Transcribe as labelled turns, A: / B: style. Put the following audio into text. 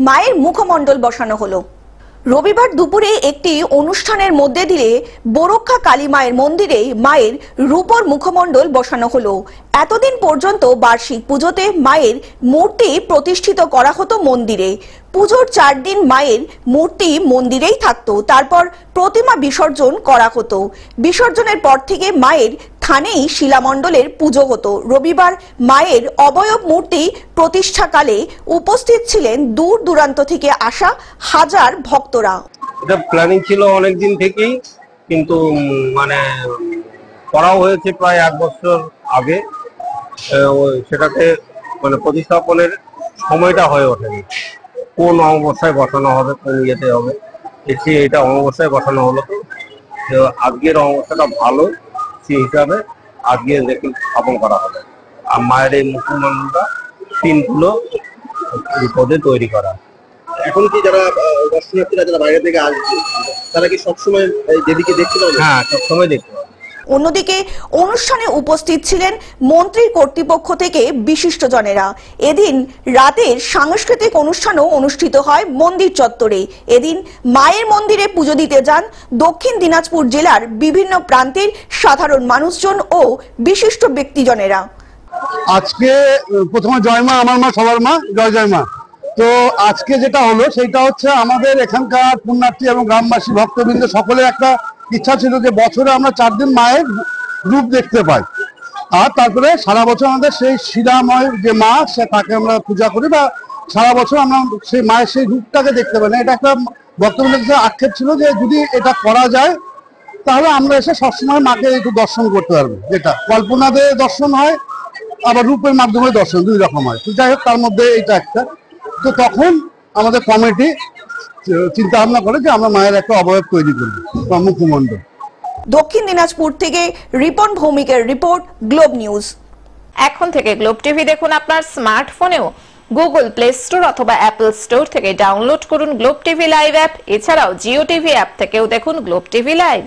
A: মায়ের মুখমণ্ডল বসানো হলো। রবিবার দুপুরে একটি অনুষ্ঠানের মধ্যে দিয়ে বোরক্ষা কালী মায়ের মন্দিরে মায়ের রূপোর মুখমণ্ডল বসানো হলো। এতদিন পর্যন্ত বার্ষিক পুজোতে মায়ের মূর্তি প্রতিষ্ঠিত করা হতো মন্দিরে। পুজোর 4 দিন মায়ের মূর্তি মন্দিরেই থাকতো, তারপর প্রতিমা বিসর্জন করা হতো। বিসর্জনের পর থেকে মায়ের থানেই শিলামণ্ডলের পুজো হতো। রবিবার মায়ের অবয়ব মূর্তি প্রতিষ্ঠাকালে উপস্থিত ছিলেন দূর দূরান্ত থেকে আসা হাজার ভক্তরা।
B: এটা প্ল্যানিং ছিল অনেক দিন থেকেই, কিন্তু করাও হয়েছে প্রায় 1 বছর আগে। সেটাতে প্রতিস্থাপনের সময়টা হয়ে ওঠেনি। কোন অমাবস্যায় বসানো হবে, কোন ইয়েতে হবে, এটা অমাবস্যায় বসানো হলো। তো আজকের অমাবস্যাটা ভালো, সেই হিসাবে আজকে স্থাপন করা হবে। আর মায়ের এই মুখমণ্ডলটা 3 কিলো পদে তৈরি করা।
C: এখন কি যারা দর্শনার্থীরা যারা বাইরে থেকে আসবে তারা কি সবসময় দেবীকে দেখতে পাবে?
B: হ্যাঁ, সবসময় দেখতে পাবে।
A: অন্যদিকে অনুষ্ঠানে উপস্থিত ছিলেন মন্ত্রীর কর্তৃপক্ষ থেকে বিশিষ্টজনেরা। এদিন রাতের সাংস্কৃতিক অনুষ্ঠানও অনুষ্ঠিত হয় মন্দির চত্বরে। এদিন মায়ের মন্দিরে পুজো দিতে যান দক্ষিণ দিনাজপুর জেলার বিভিন্ন প্রান্তের সাধারণ মানুষজন ও বিশিষ্ট ব্যক্তিজনেরা।
D: আজকে প্রথমে জয় মা, আমার মা সবার মা, জয় জয় মা। তো আজকে যেটা হলো সেটা হচ্ছে আমাদের এখানকার পুণ্যার্থী এবং গ্রামবাসী ভক্তবৃন্দ সকলের একটা ইচ্ছা ছিল যে বছরে আমরা 4 দিন মায়ের রূপ দেখতে পাই। আর তারপরে সারা বছর আমাদের সেই শিলাময় যে মা, সে তাকে আমরা পূজা করি, বা সারা বছর আমরা সেই মায়ের সেই রূপটাকে দেখতে পাই না। এটা একটা ভক্তবৃন্দের আক্ষেপ ছিল যে যদি এটা করা যায় তাহলে আমরা এসে সবসময় মাকে একটু দর্শন করতে পারবো। যেটা কল্পনাতে দর্শন হয়, আবার রূপের মাধ্যমে দর্শন, 2 রকম হয়। তো যাই হোক, তার মধ্যে এইটা একটা। তো তখন আমাদের কমিটি চিন্তা ভাবনা করে যে আমরা মায়ের একটা অবয়ব তৈরি করবো, মুখমণ্ডল।
A: দক্ষিণ দিনাজপুর থেকে রিপন ভৌমিকের রিপোর্ট, গ্লোব নিউজ।
E: এখন থেকে গ্লোব টিভি দেখুন আপনার স্মার্টফোনেও। গুগল প্লে স্টোর অথবা অ্যাপল স্টোর থেকে ডাউনলোড করুন গ্লোব টিভি লাইভ অ্যাপ। এছাড়াও জিও টিভি অ্যাপ থেকেও দেখুন গ্লোব টিভি লাইভ।